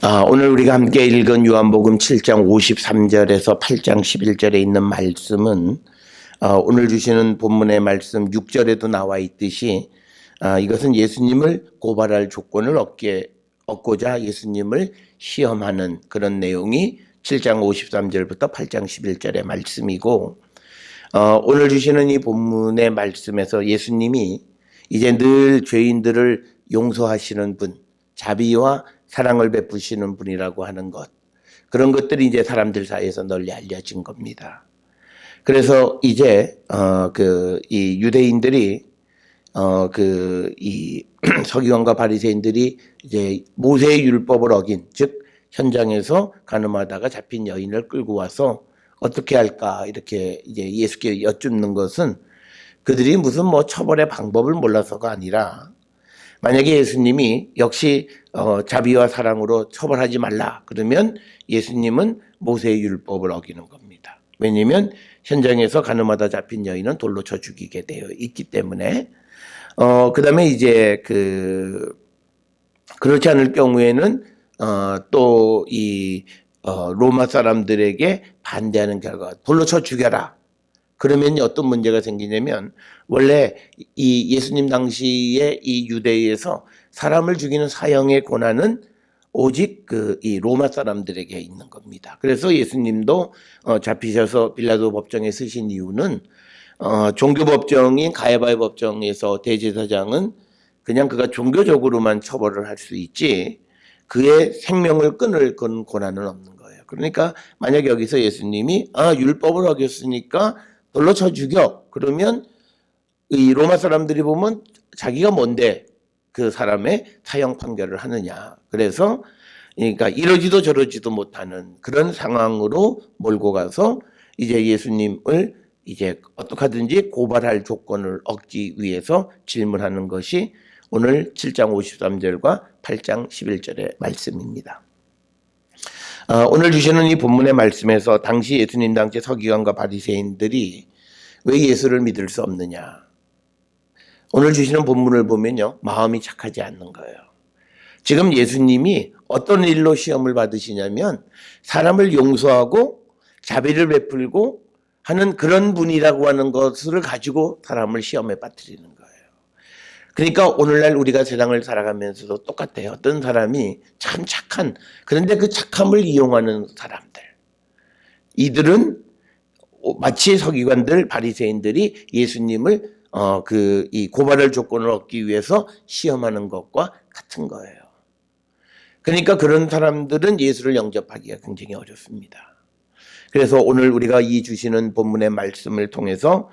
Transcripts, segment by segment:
오늘 우리가 함께 읽은 요한복음 7장 53절에서 8장 11절에 있는 말씀은 오늘 주시는 본문의 말씀 6절에도 나와 있듯이 이것은 예수님을 고발할 조건을 얻고자 예수님을 시험하는 그런 내용이 7장 53절부터 8장 11절의 말씀이고, 오늘 주시는 이 본문의 말씀에서 예수님이 이제 늘 죄인들을 용서하시는 분, 자비와 사랑을 베푸시는 분이라고 하는 것, 그런 것들이 이제 사람들 사이에서 널리 알려진 겁니다. 그래서 이제 이 유대인들이 이 서기관과 바리새인들이 이제 모세의 율법을 어긴, 즉 현장에서 가늠하다가 잡힌 여인을 끌고 와서 어떻게 할까 이렇게 이제 예수께 여쭙는 것은 그들이 무슨 처벌의 방법을 몰라서가 아니라, 만약에 예수님이 역시 자비와 사랑으로 처벌하지 말라 그러면 예수님은 모세의 율법을 어기는 겁니다. 왜냐하면 현장에서 가늠하다 잡힌 여인은 돌로 쳐 죽이게 되어 있기 때문에. 그다음에 이제 그렇지 않을 경우에는 또 이 로마 사람들에게 반대하는 결과, 돌로 쳐 죽여라. 그러면 어떤 문제가 생기냐면, 원래 이 예수님 당시에 이 유대에서 사람을 죽이는 사형의 권한은 오직 이 로마 사람들에게 있는 겁니다. 그래서 예수님도 잡히셔서 빌라도 법정에 서신 이유는 종교 법정인 가야바의 법정에서 대제사장은 그냥 그가 종교적으로만 처벌을 할 수 있지 그의 생명을 끊을 그런 권한은 없는 거예요. 그러니까 만약 여기서 예수님이 율법을 어겼으니까 돌로 쳐 죽여, 그러면 이 로마 사람들이 보면 자기가 뭔데 그 사람의 사형 판결을 하느냐. 그래서 그러니까 이러지도 저러지도 못하는 그런 상황으로 몰고 가서 이제 예수님을 이제 어떻게 하든지 고발할 조건을 얻기 위해서 질문하는 것이 오늘 7장 53절과 8장 11절의 말씀입니다. 오늘 주시는 이 본문의 말씀에서 당시 예수님 당시 서기관과 바리새인들이 왜 예수를 믿을 수 없느냐. 오늘 주시는 본문을 보면요, 마음이 착하지 않는 거예요. 지금 예수님이 어떤 일로 시험을 받으시냐면 사람을 용서하고 자비를 베풀고 하는 그런 분이라고 하는 것을 가지고 사람을 시험에 빠뜨리는 거예요. 그러니까 오늘날 우리가 세상을 살아가면서도 똑같아요. 어떤 사람이 참 착한, 그런데 그 착함을 이용하는 사람들, 이들은 마치 서기관들 바리새인들이 예수님을 이 고발할 조건을 얻기 위해서 시험하는 것과 같은 거예요. 그러니까 그런 사람들은 예수를 영접하기가 굉장히 어렵습니다. 그래서 오늘 우리가 이 주시는 본문의 말씀을 통해서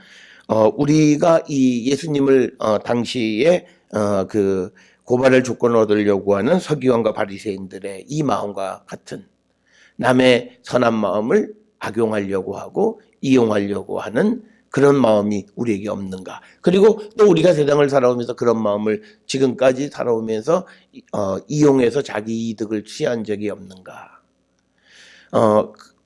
우리가 이 예수님을 당시에 고발할 조건을 얻으려고 하는 서기관과 바리새인들의 이 마음과 같은, 남의 선한 마음을 악용하려고 하고 이용하려고 하는 그런 마음이 우리에게 없는가. 그리고 또 우리가 세상을 살아오면서 그런 마음을 지금까지 살아오면서 이용해서 자기 이득을 취한 적이 없는가.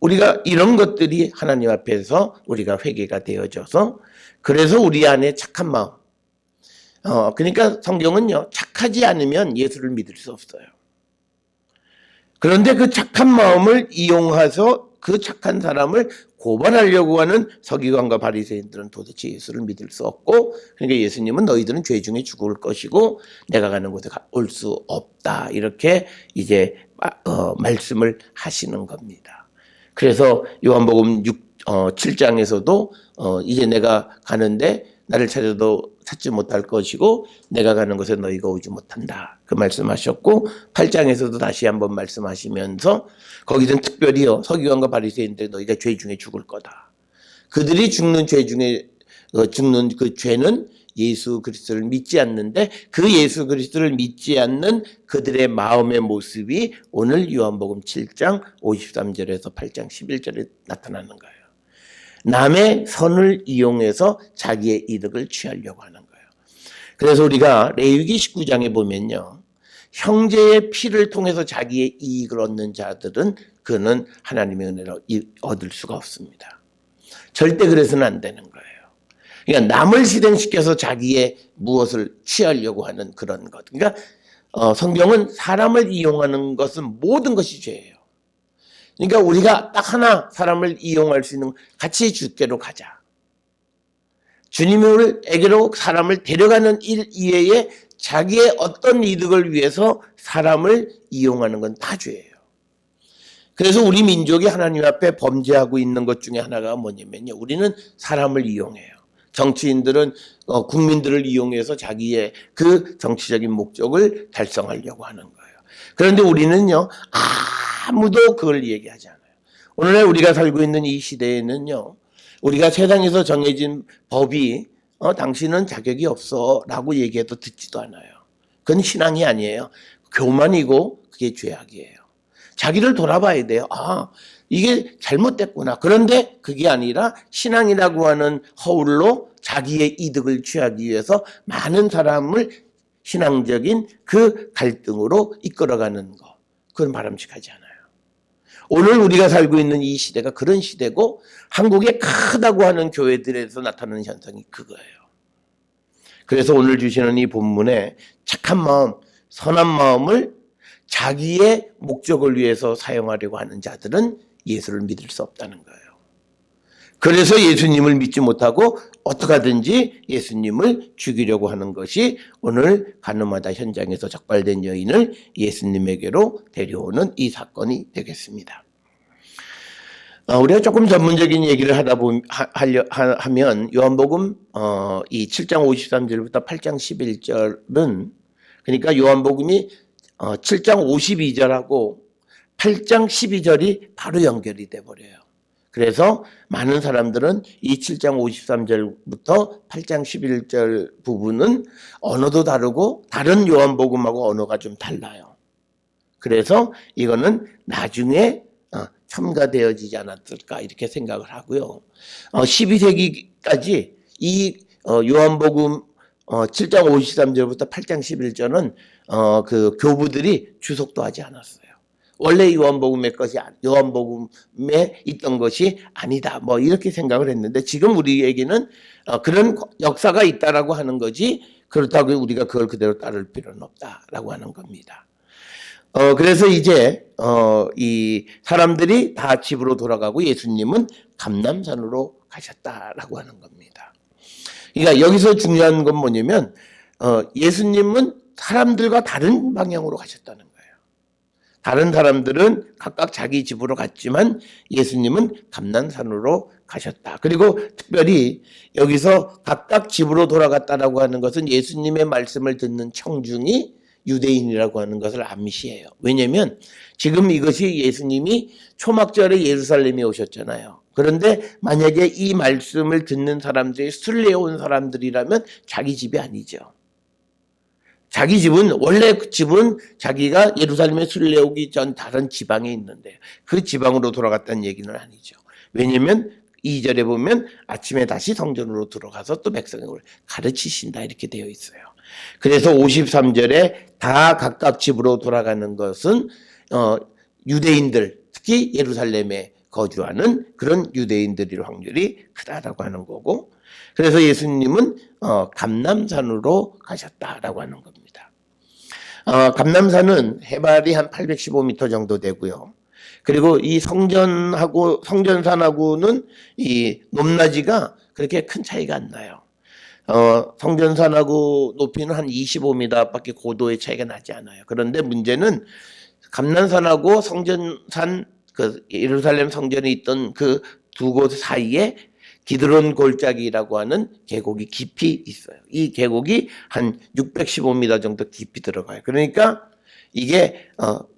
우리가 이런 것들이 하나님 앞에서 우리가 회개가 되어져서, 그래서 우리 안에 착한 마음. 그러니까 성경은요, 착하지 않으면 예수를 믿을 수 없어요. 그런데 그 착한 마음을 이용해서 그 착한 사람을 고발하려고 하는 서기관과 바리새인들은 도대체 예수를 믿을 수 없고, 그러니까 예수님은 너희들은 죄 중에 죽을 것이고 내가 가는 곳에 올 수 없다, 이렇게 이제 말씀을 하시는 겁니다. 그래서 요한복음 7장에서도 이제 내가 가는데 나를 찾아도 찾지 못할 것이고 내가 가는 곳에 너희가 오지 못한다, 그 말씀하셨고, 8장에서도 다시 한번 말씀하시면서 거기는 특별히요, 서기관과 바리새인들 너희가 죄 중에 죽을 거다. 그들이 죽는 죄 중에 죽는 그 죄는 예수 그리스도를 믿지 않는데, 그 예수 그리스도를 믿지 않는 그들의 마음의 모습이 오늘 요한복음 7장 53절에서 8장 11절에 나타나는 거예요. 남의 선을 이용해서 자기의 이득을 취하려고 하는 거예요. 그래서 우리가 레위기 19장에 보면요, 형제의 피를 통해서 자기의 이익을 얻는 자들은 그는 하나님의 은혜를 얻을 수가 없습니다. 절대 그래서는 안 되는 거예요. 그러니까 남을 희생시켜서 자기의 무엇을 취하려고 하는 그런 것. 그러니까 성경은 사람을 이용하는 것은 모든 것이 죄예요. 그러니까 우리가 딱 하나 사람을 이용할 수 있는 같이 주께로 가자. 주님에게로 사람을 데려가는 일 이외에 자기의 어떤 이득을 위해서 사람을 이용하는 건 다 죄예요. 그래서 우리 민족이 하나님 앞에 범죄하고 있는 것 중에 하나가 뭐냐면요. 우리는 사람을 이용해요. 정치인들은 국민들을 이용해서 자기의 그 정치적인 목적을 달성하려고 하는 거예요. 그런데 우리는요. 아무도 그걸 얘기하지 않아요. 오늘날 우리가 살고 있는 이 시대에는요. 우리가 세상에서 정해진 법이 당신은 자격이 없어 라고 얘기해도 듣지도 않아요. 그건 신앙이 아니에요. 교만이고 그게 죄악이에요. 자기를 돌아봐야 돼요. 이게 잘못됐구나. 그런데 그게 아니라 신앙이라고 하는 허울로 자기의 이득을 취하기 위해서 많은 사람을 신앙적인 그 갈등으로 이끌어가는 거. 그건 바람직하지 않아요. 오늘 우리가 살고 있는 이 시대가 그런 시대고 한국에 크다고 하는 교회들에서 나타나는 현상이 그거예요. 그래서 오늘 주시는 이 본문에 착한 마음, 선한 마음을 자기의 목적을 위해서 사용하려고 하는 자들은 예수를 믿을 수 없다는 거예요. 그래서 예수님을 믿지 못하고 어떻게 하든지 예수님을 죽이려고 하는 것이 오늘 가늠하다 현장에서 적발된 여인을 예수님에게로 데려오는 이 사건이 되겠습니다. 우리가 조금 전문적인 얘기를 하면 요한복음 이 7장 53절부터 8장 11절은 그러니까 요한복음이 7장 52절하고 8장 12절이 바로 연결이 돼버려요. 그래서 많은 사람들은 이 7장 53절부터 8장 11절 부분은 언어도 다르고 다른 요한복음하고 언어가 좀 달라요. 그래서 이거는 나중에 첨가되어지지 않았을까 이렇게 생각을 하고요. 12세기까지 이 요한복음 7장 53절부터 8장 11절은 그 교부들이 주석도 하지 않았어요. 원래 요한복음에 있던 것이 아니다. 뭐 이렇게 생각을 했는데 지금 우리에게는 그런 역사가 있다라고 하는 거지 그렇다고 우리가 그걸 그대로 따를 필요는 없다라고 하는 겁니다. 그래서 이제 이 사람들이 다 집으로 돌아가고 예수님은 감람산으로 가셨다라고 하는 겁니다. 그러니까 여기서 중요한 건 뭐냐면 예수님은 사람들과 다른 방향으로 가셨다는 거예요. 다른 사람들은 각각 자기 집으로 갔지만 예수님은 감람산으로 가셨다. 그리고 특별히 여기서 각각 집으로 돌아갔다라고 하는 것은 예수님의 말씀을 듣는 청중이 유대인이라고 하는 것을 암시해요. 왜냐하면 지금 이것이 예수님이 초막절에 예루살렘에 오셨잖아요. 그런데 만약에 이 말씀을 듣는 사람들이 순례온 사람들이라면 자기 집이 아니죠. 자기 집은 원래 그 집은 자기가 예루살렘에 순례 오기 전 다른 지방에 있는데 그 지방으로 돌아갔다는 얘기는 아니죠. 왜냐하면 2절에 보면 아침에 다시 성전으로 들어가서 또 백성을 가르치신다 이렇게 되어 있어요. 그래서 53절에 다 각각 집으로 돌아가는 것은 유대인들 특히 예루살렘에 거주하는 그런 유대인들일 확률이 크다라고 하는 거고 그래서 예수님은 감람산으로 가셨다라고 하는 겁니다. 감람산은 해발이 한 815m 정도 되고요. 그리고 이 성전산하고는 이 높낮이가 그렇게 큰 차이가 안 나요. 성전산하고 높이는 한 25m밖에 고도의 차이가 나지 않아요. 그런데 문제는 감람산하고 성전산 그 예루살렘 성전에 있던 그 두 곳 사이에 기드론 골짜기라고 하는 계곡이 깊이 있어요. 이 계곡이 한 615m 정도 깊이 들어가요. 그러니까 이게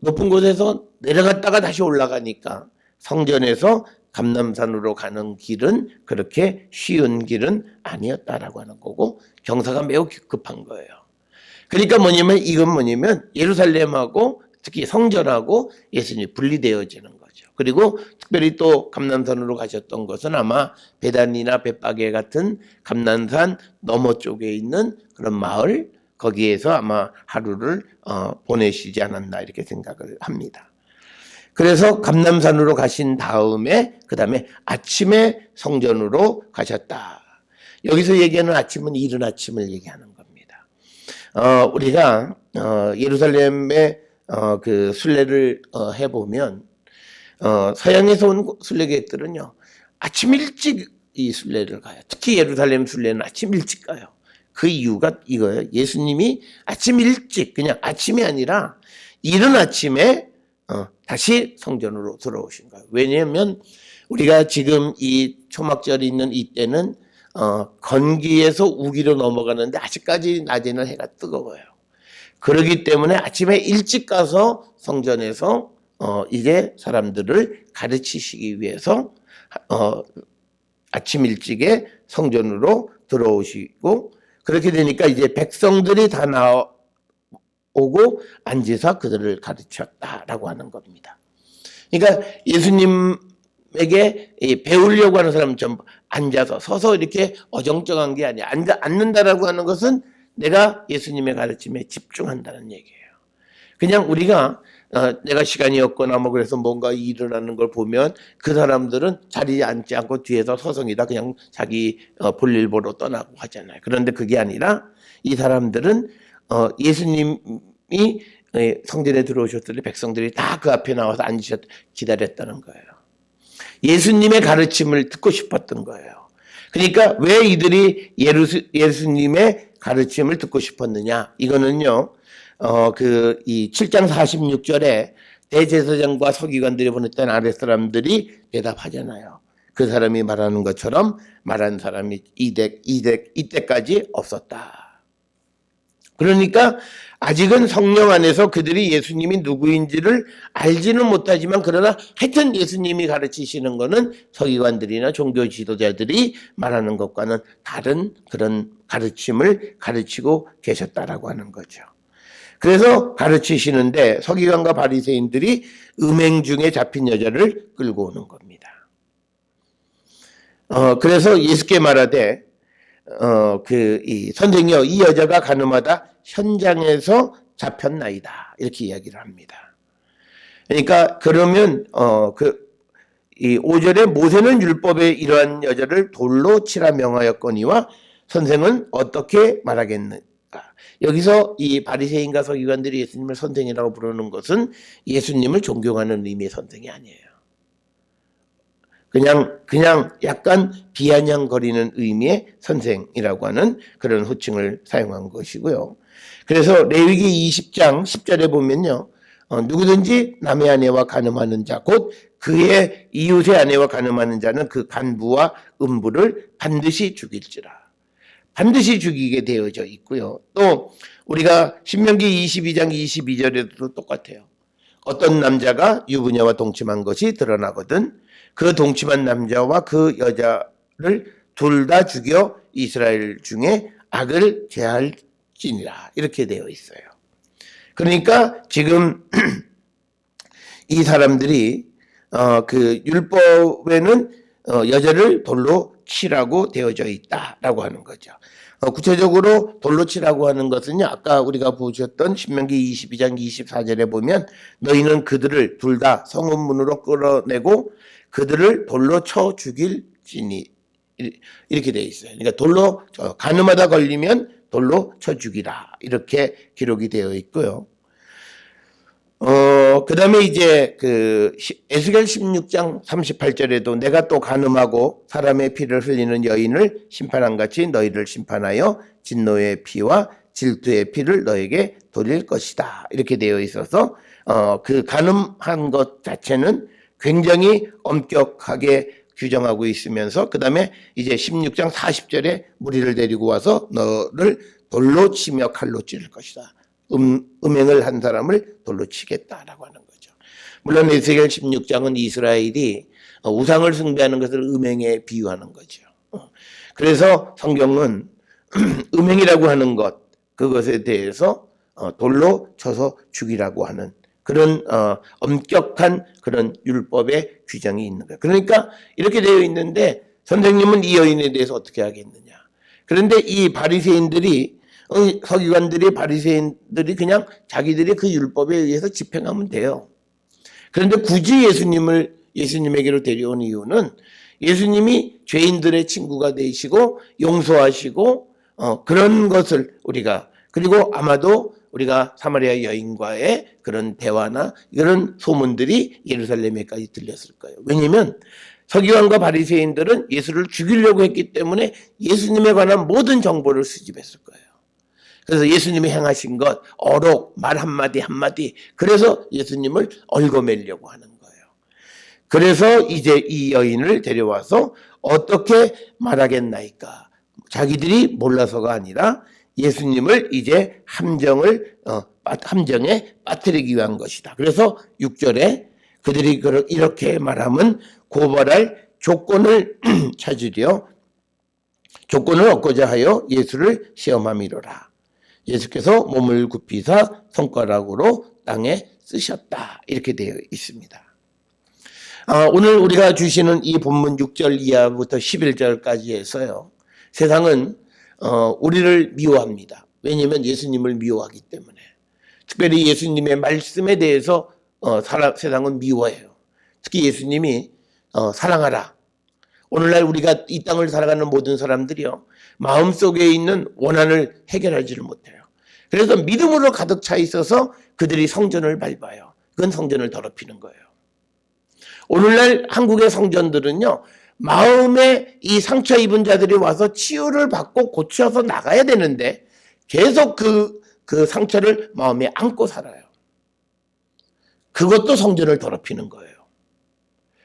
높은 곳에서 내려갔다가 다시 올라가니까 성전에서 감람산으로 가는 길은 그렇게 쉬운 길은 아니었다라고 하는 거고 경사가 매우 급한 거예요. 그러니까 이건 뭐냐면 예루살렘하고 특히 성전하고 예수님이 분리되어지는 거죠. 그리고 특별히 또 감람산으로 가셨던 것은 아마 베단이나 벳바게 같은 감람산 너머 쪽에 있는 그런 마을 거기에서 아마 하루를 보내시지 않았나 이렇게 생각을 합니다. 그래서 감람산으로 가신 다음에 그 다음에 아침에 성전으로 가셨다. 여기서 얘기하는 아침은 이른 아침을 얘기하는 겁니다. 우리가 예루살렘의 그 순례를 해보면 서양에서 온 순례객들은요 아침 일찍 이 순례를 가요. 특히 예루살렘 순례는 아침 일찍 가요. 그 이유가 이거예요. 예수님이 아침 일찍, 그냥 아침이 아니라 이른 아침에 다시 성전으로 들어오신 거예요. 왜냐하면 우리가 지금 이 초막절이 있는 이때는 건기에서 우기로 넘어가는데 아직까지 낮에는 해가 뜨거워요. 그렇기 때문에 아침에 일찍 가서 성전에서 이제 사람들을 가르치시기 위해서 아침 일찍에 성전으로 들어오시고, 그렇게 되니까 이제 백성들이 다 나오고 앉아서 그들을 가르쳤다라고 하는 겁니다. 그러니까 예수님에게 배우려고 하는 사람은 전부 앉아서, 서서 이렇게 어정쩡한 게 아니야. 앉는다라고 하는 것은 내가 예수님의 가르침에 집중한다는 얘기예요. 그냥 우리가 내가 시간이 없거나 뭐 그래서 뭔가 일을 하는 걸 보면 그 사람들은 자리에 앉지 않고 뒤에서 서성이다 그냥 자기 볼일 보러 떠나고 하잖아요. 그런데 그게 아니라 이 사람들은 예수님이 성전에 들어오셨을 때 백성들이 다 그 앞에 나와서 앉으셔 기다렸다는 거예요. 예수님의 가르침을 듣고 싶었던 거예요. 그러니까 왜 이들이 예수님의 가르침을 듣고 싶었느냐? 이거는요. 이 7장 46절에 대제사장과 서기관들이 보냈던 아랫사람들이 대답하잖아요. 그 사람이 말하는 것처럼 말한 사람이 이때까지 없었다. 그러니까 아직은 성령 안에서 그들이 예수님이 누구인지를 알지는 못하지만 그러나 하여튼 예수님이 가르치시는 거는 서기관들이나 종교 지도자들이 말하는 것과는 다른 그런 가르침을 가르치고 계셨다라고 하는 거죠. 그래서 가르치시는데 서기관과 바리새인들이 음행 중에 잡힌 여자를 끌고 오는 겁니다. 그래서 예수께 말하되 선생이여 이 여자가 가늠하다 현장에서 잡혔나이다 이렇게 이야기를 합니다. 그러니까 그러면 이 5절에 모세는 율법에 이러한 여자를 돌로 치라 명하였거니와 선생은 어떻게 말하겠느냐. 여기서 이 바리새인과 서기관들이 예수님을 선생이라고 부르는 것은 예수님을 존경하는 의미의 선생이 아니에요. 그냥 약간 비아냥거리는 의미의 선생이라고 하는 그런 호칭을 사용한 것이고요. 그래서 레위기 20장 10절에 보면요. 누구든지 남의 아내와 간음하는 자, 곧 그의 이웃의 아내와 간음하는 자는 그 간부와 음부를 반드시 죽일지라. 반드시 죽이게 되어져 있고요. 또 우리가 신명기 22장 22절에도 똑같아요. 어떤 남자가 유부녀와 동침한 것이 드러나거든 그 동침한 남자와 그 여자를 둘 다 죽여 이스라엘 중에 악을 제할지니라 이렇게 되어 있어요. 그러니까 지금 이 사람들이 그 율법에는 여자를 돌로 치라고 되어져 있다라고 하는 거죠. 구체적으로 돌로 치라고 하는 것은요. 아까 우리가 보셨던 신명기 22장 24절에 보면 너희는 그들을 둘 다 성읍문으로 끌어내고 그들을 돌로 쳐 죽일지니 이렇게 되어 있어요. 그러니까 돌로 간음하다 걸리면 돌로 쳐 죽이라 이렇게 기록이 되어 있고요. 그 다음에 이제 에스겔 16장 38절에도 내가 또 간음하고 사람의 피를 흘리는 여인을 심판한 같이 너희를 심판하여 진노의 피와 질투의 피를 너에게 돌릴 것이다. 이렇게 되어 있어서 그 간음한 것 자체는 굉장히 엄격하게 규정하고 있으면서 그 다음에 이제 16장 40절에 무리를 데리고 와서 너를 돌로 치며 칼로 찌를 것이다. 음행을 한 사람을 돌로 치겠다라고 하는 거죠. 물론 에스겔 16장은 이스라엘이 우상을 숭배하는 것을 음행에 비유하는 거죠. 그래서 성경은 음행이라고 하는 것 그것에 대해서 돌로 쳐서 죽이라고 하는 그런 엄격한 그런 율법의 규정이 있는 거예요. 그러니까 이렇게 되어 있는데 선생님은 이 여인에 대해서 어떻게 하겠느냐. 그런데 이 바리새인들이 서기관들이 바리새인들이 그냥 자기들이 그 율법에 의해서 집행하면 돼요. 그런데 굳이 예수님에게로 데려온 이유는 예수님이 죄인들의 친구가 되시고 용서하시고 그런 것을 우리가 그리고 아마도 우리가 사마리아 여인과의 그런 대화나 이런 소문들이 예루살렘에까지 들렸을 거예요. 왜냐하면 서기관과 바리새인들은 예수를 죽이려고 했기 때문에 예수님에 관한 모든 정보를 수집했을 거예요. 그래서 예수님이 행하신 것, 어록, 말 한마디 한마디, 그래서 예수님을 얽어매려고 하는 거예요. 그래서 이제 이 여인을 데려와서 어떻게 말하겠나이까? 자기들이 몰라서가 아니라 예수님을 이제 함정에 빠뜨리기 위한 것이다. 그래서 6절에 그들이 이렇게 말하면 고발할 조건을 찾으려 조건을 얻고자 하여 예수를 시험함이로라. 예수께서 몸을 굽히사 손가락으로 땅에 쓰셨다. 이렇게 되어 있습니다. 오늘 우리가 주시는 이 본문 6절 이하부터 11절까지 해서요. 세상은 우리를 미워합니다. 왜냐하면 예수님을 미워하기 때문에. 특별히 예수님의 말씀에 대해서 세상은 미워해요. 특히 예수님이 사랑하라. 오늘날 우리가 이 땅을 살아가는 모든 사람들이요. 마음속에 있는 원한을 해결하지를 못해요. 그래서 믿음으로 가득 차 있어서 그들이 성전을 밟아요. 그건 성전을 더럽히는 거예요. 오늘날 한국의 성전들은요. 마음에 이 상처 입은 자들이 와서 치유를 받고 고쳐서 나가야 되는데 계속 그 상처를 마음에 안고 살아요. 그것도 성전을 더럽히는 거예요.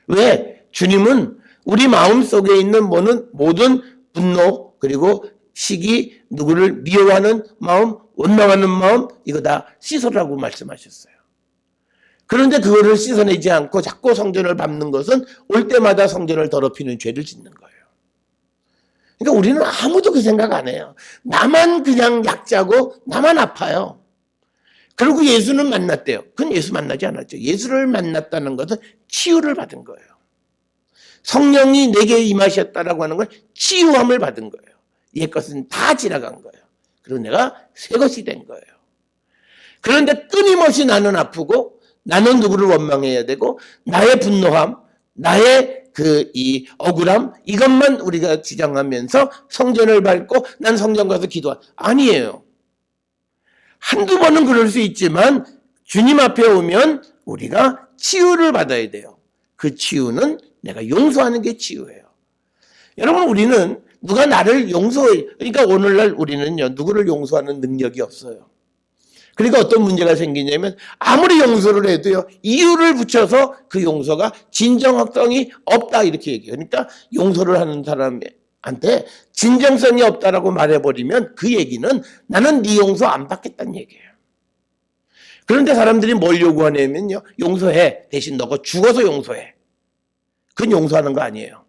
왜? 주님은 우리 마음속에 있는 모든 분노 그리고 시기, 누구를 미워하는 마음, 원망하는 마음 이거 다 씻으라고 말씀하셨어요. 그런데 그거를 씻어내지 않고 자꾸 성전을 밟는 것은 올 때마다 성전을 더럽히는 죄를 짓는 거예요. 그러니까 우리는 아무도 그 생각 안 해요. 나만 그냥 약자고 나만 아파요. 그리고 예수는 만났대요. 그건 예수 만나지 않았죠. 예수를 만났다는 것은 치유를 받은 거예요. 성령이 내게 임하셨다라고 하는 건 치유함을 받은 거예요. 옛것은 다 지나간 거예요. 그리고 내가 새 것이 된 거예요. 그런데 끊임없이 나는 아프고 나는 누구를 원망해야 되고 나의 분노함, 나의 이 억울함 이것만 우리가 주장하면서 성전을 밟고 난 성전 가서 기도하 아니에요. 한두 번은 그럴 수 있지만 주님 앞에 오면 우리가 치유를 받아야 돼요. 그 치유는 내가 용서하는 게 치유예요. 여러분 우리는 누가 나를 용서해 그러니까 오늘날 우리는요 누구를 용서하는 능력이 없어요. 그러니까 어떤 문제가 생기냐면 아무리 용서를 해도요 이유를 붙여서 그 용서가 진정성이 없다 이렇게 얘기해요. 그러니까 용서를 하는 사람한테 진정성이 없다라고 말해버리면 그 얘기는 나는 네 용서 안 받겠다는 얘기예요. 그런데 사람들이 뭘 요구하냐면요 용서해 대신 너가 죽어서 용서해. 그건 용서하는 거 아니에요.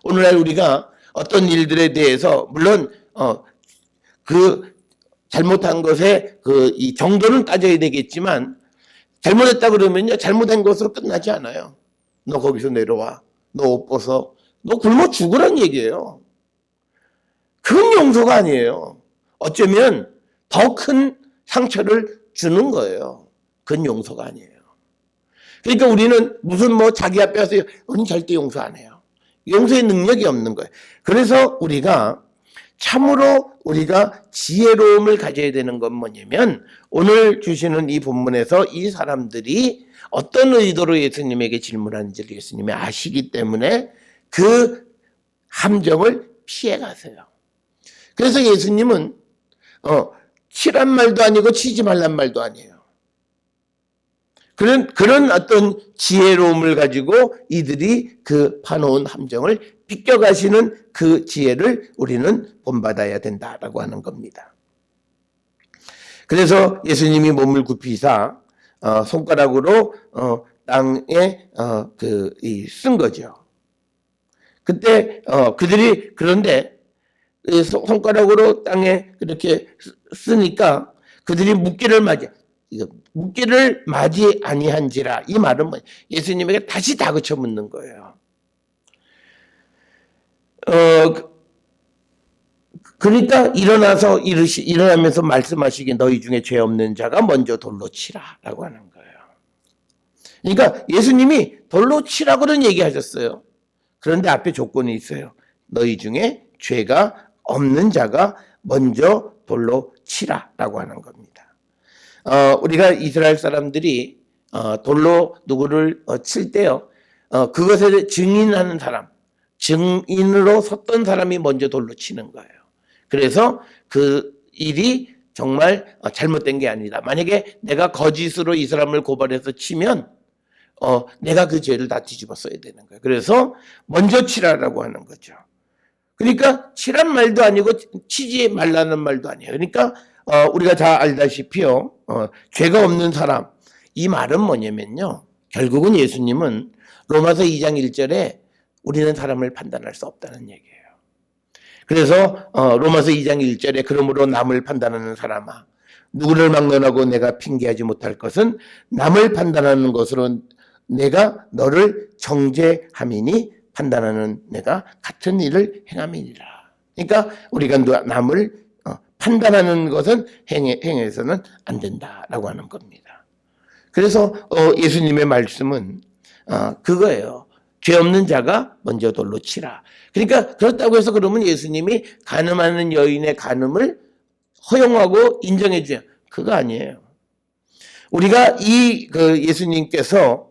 오늘날 우리가 어떤 일들에 대해서 물론 그 잘못한 것의 이 정도는 따져야 되겠지만 잘못했다 그러면요 잘못한 것으로 끝나지 않아요. 너 거기서 내려와. 너 옷 벗어. 너 굶어 죽으란 얘기예요. 그건 용서가 아니에요. 어쩌면 더 큰 상처를 주는 거예요. 그건 용서가 아니에요. 그러니까 우리는 무슨 자기 앞에 와서 우리는 절대 용서 안 해요. 용서의 능력이 없는 거예요. 그래서 우리가 참으로 우리가 지혜로움을 가져야 되는 건 뭐냐면 오늘 주시는 이 본문에서 이 사람들이 어떤 의도로 예수님에게 질문하는지를 예수님이 아시기 때문에 그 함정을 피해 가세요. 그래서 예수님은 치란 말도 아니고 치지 말란 말도 아니에요. 그런 어떤 지혜로움을 가지고 이들이 그 파놓은 함정을 비껴가시는 그 지혜를 우리는 본받아야 된다라고 하는 겁니다. 그래서 예수님이 몸을 굽히사 손가락으로 땅에 쓴 거죠. 그때 그들이 그런데 손가락으로 땅에 그렇게 쓰니까 그들이 묻기를 맞이 아니한지라 이 말은 예수님에게 다시 다그쳐 묻는 거예요. 그러니까 일어나면서 말씀하시기 너희 중에 죄 없는 자가 먼저 돌로 치라라고 하는 거예요. 그러니까 예수님이 돌로 치라고는 얘기하셨어요. 그런데 앞에 조건이 있어요. 너희 중에 죄가 없는 자가 먼저 돌로 치라라고 하는 겁니다. 우리가 이스라엘 사람들이 돌로 누구를 칠 때요, 그것에 증인하는 사람, 증인으로 섰던 사람이 먼저 돌로 치는 거예요. 그래서 그 일이 정말 잘못된 게 아니다. 만약에 내가 거짓으로 이 사람을 고발해서 치면 내가 그 죄를 다 뒤집어 써야 되는 거예요. 그래서 먼저 치라라고 하는 거죠. 그러니까 치란 말도 아니고 치지 말라는 말도 아니에요. 그러니까 우리가 다 알다시피요, 죄가 없는 사람, 이 말은 뭐냐면요, 결국은 예수님은 로마서 2장 1절에 우리는 사람을 판단할 수 없다는 얘기예요. 그래서 로마서 2장 1절에 그러므로 남을 판단하는 사람아, 누구를 막론하고 내가 핑계하지 못할 것은 남을 판단하는 것으로 내가 너를 정죄함이니 판단하는 내가 같은 일을 행함이니라. 그러니까 우리가 남을 판단하는 것은 행해서는 안 된다라고 하는 겁니다. 그래서 예수님의 말씀은 그거예요. 죄 없는 자가 먼저 돌로 치라. 그러니까 그렇다고 해서 그러면 예수님이 간음하는 여인의 간음을 허용하고 인정해 줘요. 그거 아니에요. 우리가 예수님께서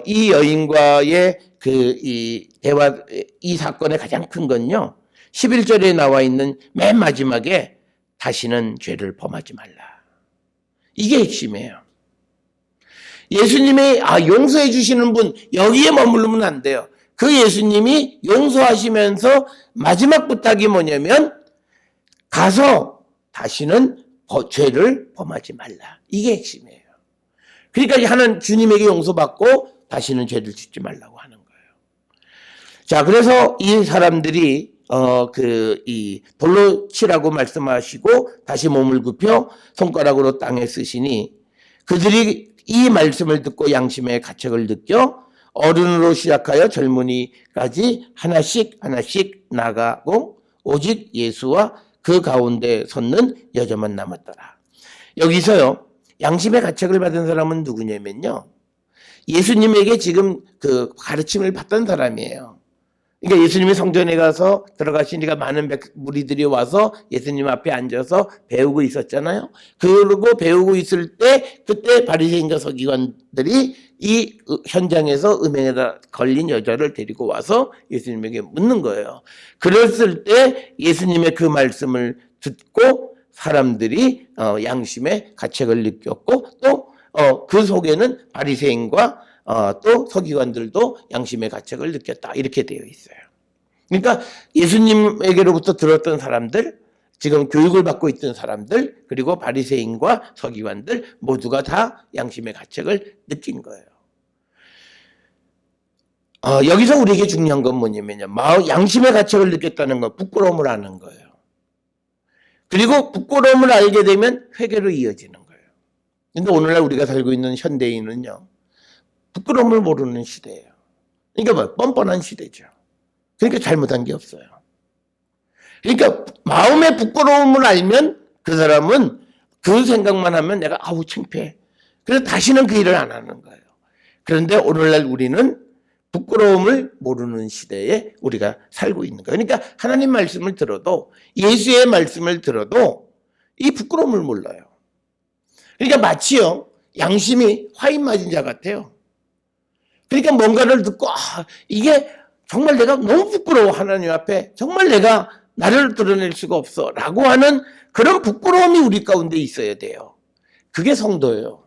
이 여인과의 이 대화, 이 사건의 가장 큰 건요, 11절에 나와 있는 맨 마지막에 다시는 죄를 범하지 말라. 이게 핵심이에요. 예수님이 용서해 주시는 분, 여기에 머무르면 안 돼요. 그 예수님이 용서하시면서 마지막 부탁이 뭐냐면 가서 다시는 죄를 범하지 말라. 이게 핵심이에요. 그러니까 하는 주님에게 용서받고 다시는 죄를 짓지 말라고 하는 거예요. 자, 그래서 이 사람들이 이 돌로 치라고 말씀하시고 다시 몸을 굽혀 손가락으로 땅에 쓰시니 그들이 이 말씀을 듣고 양심의 가책을 느껴 어른으로 시작하여 젊은이까지 하나씩 나가고 오직 예수와 그 가운데 섰는 여자만 남았더라. 여기서요, 양심의 가책을 받은 사람은 누구냐면요, 예수님에게 지금 그 가르침을 받던 사람이에요. 그러니까 예수님이 성전에 가서 들어가시니까 많은 무리들이 와서 예수님 앞에 앉아서 배우고 있었잖아요. 그러고 배우고 있을 때 그때 바리새인과 서기관들이 이 현장에서 음행에다 걸린 여자를 데리고 와서 예수님에게 묻는 거예요. 그랬을 때 예수님의 그 말씀을 듣고 사람들이 양심의 가책을 느꼈고 또 그 속에는 바리새인과 또 서기관들도 양심의 가책을 느꼈다. 이렇게 되어 있어요. 그러니까 예수님에게로부터 들었던 사람들, 지금 교육을 받고 있던 사람들, 그리고 바리새인과 서기관들 모두가 다 양심의 가책을 느낀 거예요. 여기서 우리에게 중요한 건 뭐냐면요, 양심의 가책을 느꼈다는 건 부끄러움을 아는 거예요. 그리고 부끄러움을 알게 되면 회개로 이어지는 거예요. 근데 오늘날 우리가 살고 있는 현대인은요, 부끄러움을 모르는 시대예요. 그러니까 뻔뻔한 시대죠. 그러니까 잘못한 게 없어요. 그러니까 마음의 부끄러움을 알면 그 사람은 그 생각만 하면 내가 창피해. 그래서 다시는 그 일을 안 하는 거예요. 그런데 오늘날 우리는 부끄러움을 모르는 시대에 우리가 살고 있는 거예요. 그러니까 하나님 말씀을 들어도, 예수의 말씀을 들어도 이 부끄러움을 몰라요. 그러니까 마치요, 양심이 화인 맞은 자 같아요. 그러니까 뭔가를 듣고 이게 정말 내가 너무 부끄러워, 하나님 앞에 정말 내가 나를 드러낼 수가 없어 라고 하는 그런 부끄러움이 우리 가운데 있어야 돼요. 그게 성도예요.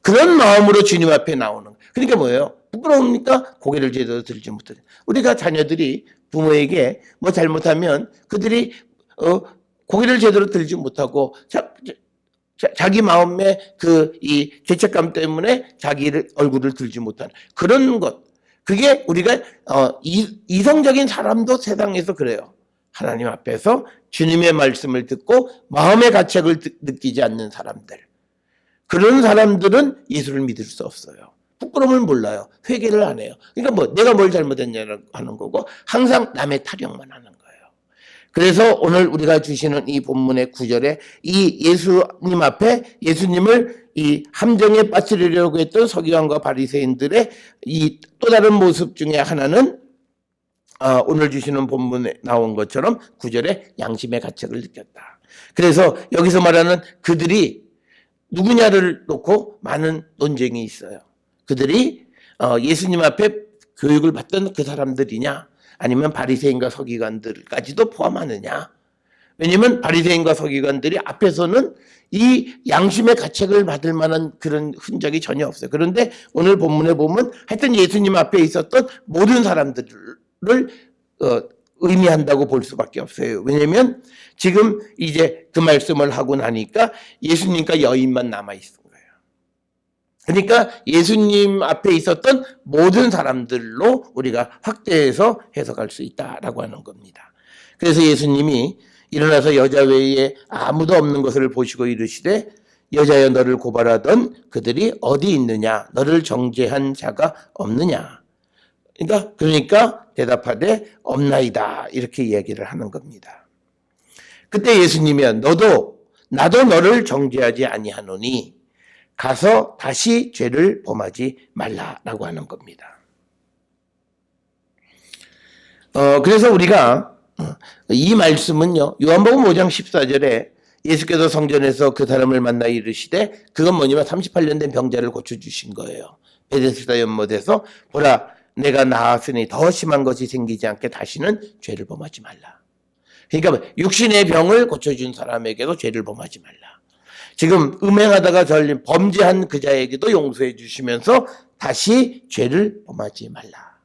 그런 마음으로 주님 앞에 나오는 거예요. 그러니까 뭐예요? 부끄러우니까 고개를 제대로 들지 못하죠. 우리가 자녀들이 부모에게 뭐 잘못하면 그들이 고개를 제대로 들지 못하고 자기 마음의 이 죄책감 때문에 자기를 얼굴을 들지 못하는 그런 것, 그게 우리가 이성적인 사람도 세상에서 그래요. 하나님 앞에서 주님의 말씀을 듣고 마음의 가책을 느끼지 않는 사람들, 그런 사람들은 예수를 믿을 수 없어요. 부끄러움을 몰라요. 회개를 안 해요. 그러니까 내가 뭘 잘못했냐고 하는 거고 항상 남의 타령만 하는 거예요. 그래서 오늘 우리가 주시는 이 본문의 9절에 이 예수님 앞에 예수님을 이 함정에 빠뜨리려고 했던 서기관과 바리새인들의 이 또 다른 모습 중에 하나는 오늘 주시는 본문에 나온 것처럼 9절에 양심의 가책을 느꼈다. 그래서 여기서 말하는 그들이 누구냐를 놓고 많은 논쟁이 있어요. 그들이 예수님 앞에 교육을 받던 그 사람들이냐, 아니면 바리새인과 서기관들까지도 포함하느냐. 왜냐하면 바리새인과 서기관들이 앞에서는 이 양심의 가책을 받을 만한 그런 흔적이 전혀 없어요. 그런데 오늘 본문에 보면 하여튼 예수님 앞에 있었던 모든 사람들을 의미한다고 볼 수밖에 없어요. 왜냐하면 지금 이제 그 말씀을 하고 나니까 예수님과 여인만 남아있은 거예요. 그러니까 예수님 앞에 있었던 모든 사람들로 우리가 확대해서 해석할 수 있다라고 하는 겁니다. 그래서 예수님이 일어나서 여자 외에 아무도 없는 것을 보시고 이르시되 여자여 너를 고발하던 그들이 어디 있느냐, 너를 정죄한 자가 없느냐. 그러니까 대답하되 없나이다, 이렇게 이야기를 하는 겁니다. 그때 예수님이 나도 너를 정죄하지 아니하노니 가서 다시 죄를 범하지 말라라고 하는 겁니다. 그래서 우리가 이 말씀은요, 요한복음 5장 14절에 예수께서 성전에서 그 사람을 만나 이르시되, 그건 뭐냐면 38년 된 병자를 고쳐주신 거예요. 베데스다 연못에서 보라 내가 나았으니 더 심한 것이 생기지 않게 다시는 죄를 범하지 말라. 그러니까 육신의 병을 고쳐준 사람에게도 죄를 범하지 말라. 지금 음행하다가 절린 범죄한 그 자에게도 용서해 주시면서 다시 죄를 범하지 말라.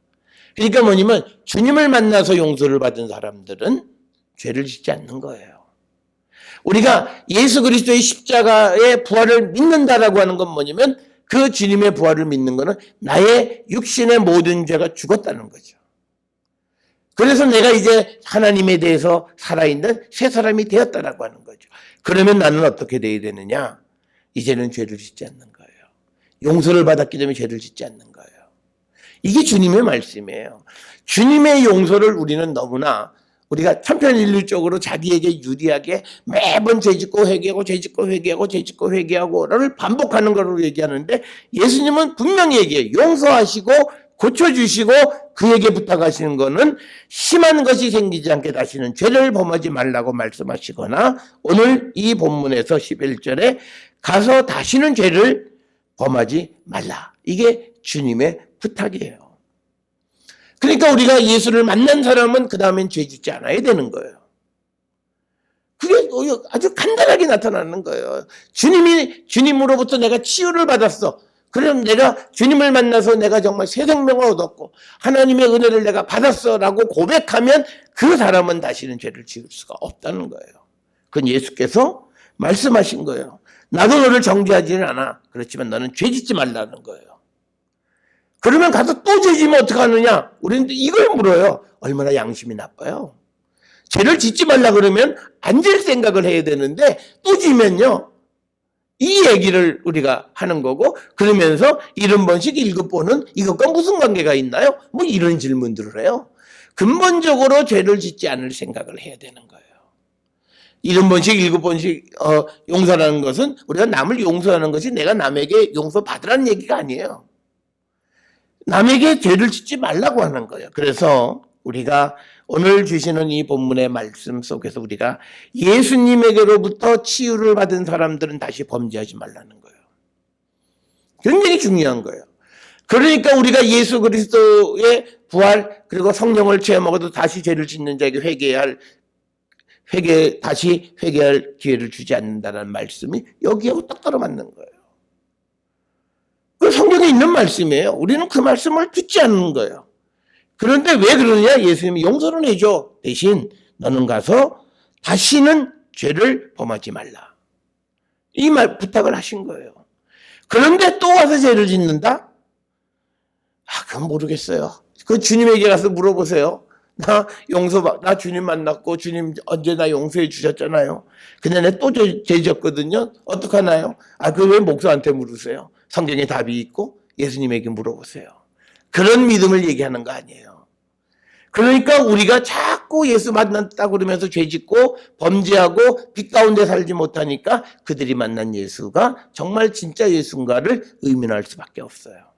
그러니까 뭐냐면 주님을 만나서 용서를 받은 사람들은 죄를 짓지 않는 거예요. 우리가 예수 그리스도의 십자가의 부활을 믿는다라고 하는 건 뭐냐면 그 주님의 부활을 믿는 거는 나의 육신의 모든 죄가 죽었다는 거죠. 그래서 내가 이제 하나님에 대해서 살아있는 새 사람이 되었다라고 하는 거죠. 그러면 나는 어떻게 돼야 되느냐? 이제는 죄를 짓지 않는 거예요. 용서를 받았기 때문에 죄를 짓지 않는 거예요. 이게 주님의 말씀이에요. 주님의 용서를 우리는 너무나 우리가 천편일률적으로 자기에게 유리하게 매번 죄짓고 회개하고 죄짓고 회개하고 죄짓고 회개하고를 반복하는 걸로 얘기하는데, 예수님은 분명히 얘기해요. 용서하시고 고쳐주시고 그에게 부탁하시는 거는 심한 것이 생기지 않게 다시는 죄를 범하지 말라고 말씀하시거나, 오늘 이 본문에서 11절에 가서 다시는 죄를 범하지 말라. 이게 주님의 부탁이에요. 그러니까 우리가 예수를 만난 사람은 그 다음엔 죄 짓지 않아야 되는 거예요. 그게 아주 간단하게 나타나는 거예요. 주님으로부터 내가 치유를 받았어. 그럼 내가 주님을 만나서 내가 정말 새 생명을 얻었고 하나님의 은혜를 내가 받았어라고 고백하면 그 사람은 다시는 죄를 지을 수가 없다는 거예요. 그건 예수께서 말씀하신 거예요. 나도 너를 정죄하지는 않아. 그렇지만 너는 죄 짓지 말라는 거예요. 그러면 가서 또 죄 지면 어떡하느냐? 우리는 이걸 물어요. 얼마나 양심이 나빠요. 죄를 짓지 말라 그러면 안 질 생각을 해야 되는데 또 지면요, 이 얘기를 우리가 하는 거고, 그러면서 70번씩 7번은 이것과 무슨 관계가 있나요? 뭐 이런 질문들을 해요. 근본적으로 죄를 짓지 않을 생각을 해야 되는 거예요. 70번씩 7번씩 용서라는 것은 우리가 남을 용서하는 것이 내가 남에게 용서받으라는 얘기가 아니에요. 남에게 죄를 짓지 말라고 하는 거예요. 그래서 우리가 오늘 주시는 이 본문의 말씀 속에서 우리가 예수님에게로부터 치유를 받은 사람들은 다시 범죄하지 말라는 거예요. 굉장히 중요한 거예요. 그러니까 우리가 예수 그리스도의 부활 그리고 성령을 체험하고도 다시 죄를 짓는 자에게 다시 회개할 기회를 주지 않는다는 말씀이 여기하고 딱 떨어맞는 거예요. 그 성경에 있는 말씀이에요. 우리는 그 말씀을 듣지 않는 거예요. 그런데 왜 그러느냐? 예수님이 용서를 해줘. 대신 너는 가서 다시는 죄를 범하지 말라. 이 말 부탁을 하신 거예요. 그런데 또 와서 죄를 짓는다? 그건 모르겠어요. 그 주님에게 가서 물어보세요. 나 주님 만났고 주님 언제 나 용서해 주셨잖아요. 근데 내 또 죄 졌거든요. 어떡하나요? 그 왜 목사한테 물으세요? 성경에 답이 있고 예수님에게 물어보세요. 그런 믿음을 얘기하는 거 아니에요. 그러니까 우리가 자꾸 예수 만났다고 그러면서 죄짓고 범죄하고 빛 가운데 살지 못하니까 그들이 만난 예수가 정말 진짜 예수인가를 의문할 수밖에 없어요.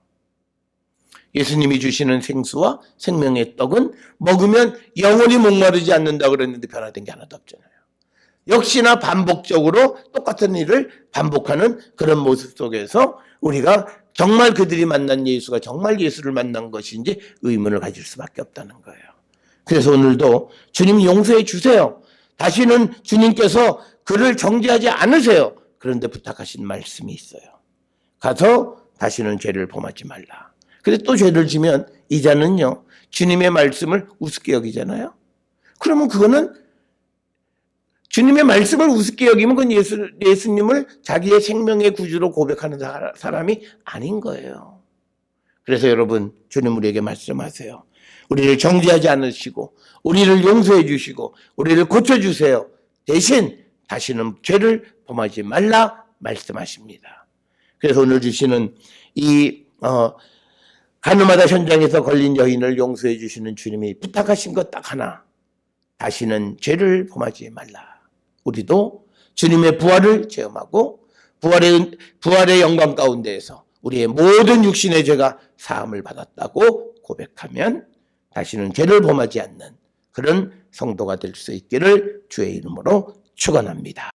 예수님이 주시는 생수와 생명의 떡은 먹으면 영원히 목마르지 않는다고 그랬는데 변화된 게 하나도 없잖아요. 역시나 반복적으로 똑같은 일을 반복하는 그런 모습 속에서 우리가 정말 그들이 만난 예수가 정말 예수를 만난 것인지 의문을 가질 수밖에 없다는 거예요. 그래서 오늘도 주님 용서해 주세요. 다시는 주님께서 그를 정죄하지 않으세요. 그런데 부탁하신 말씀이 있어요. 가서 다시는 죄를 범하지 말라. 근데 또 죄를 지면 이자는요, 주님의 말씀을 우습게 여기잖아요. 그러면 그거는 주님의 말씀을 우습게 여기면 그건 예수님을 자기의 생명의 구주로 고백하는 사람이 아닌 거예요. 그래서 여러분, 주님 우리에게 말씀하세요. 우리를 정죄하지 않으시고 우리를 용서해 주시고 우리를 고쳐주세요. 대신 다시는 죄를 범하지 말라 말씀하십니다. 그래서 오늘 주시는 이 가늠하다 현장에서 걸린 여인을 용서해 주시는 주님이 부탁하신 것 딱 하나. 다시는 죄를 범하지 말라. 우리도 주님의 부활을 체험하고 부활의 영광 가운데에서 우리의 모든 육신의 죄가 사함을 받았다고 고백하면 다시는 죄를 범하지 않는 그런 성도가 될 수 있기를 주의 이름으로 축원합니다.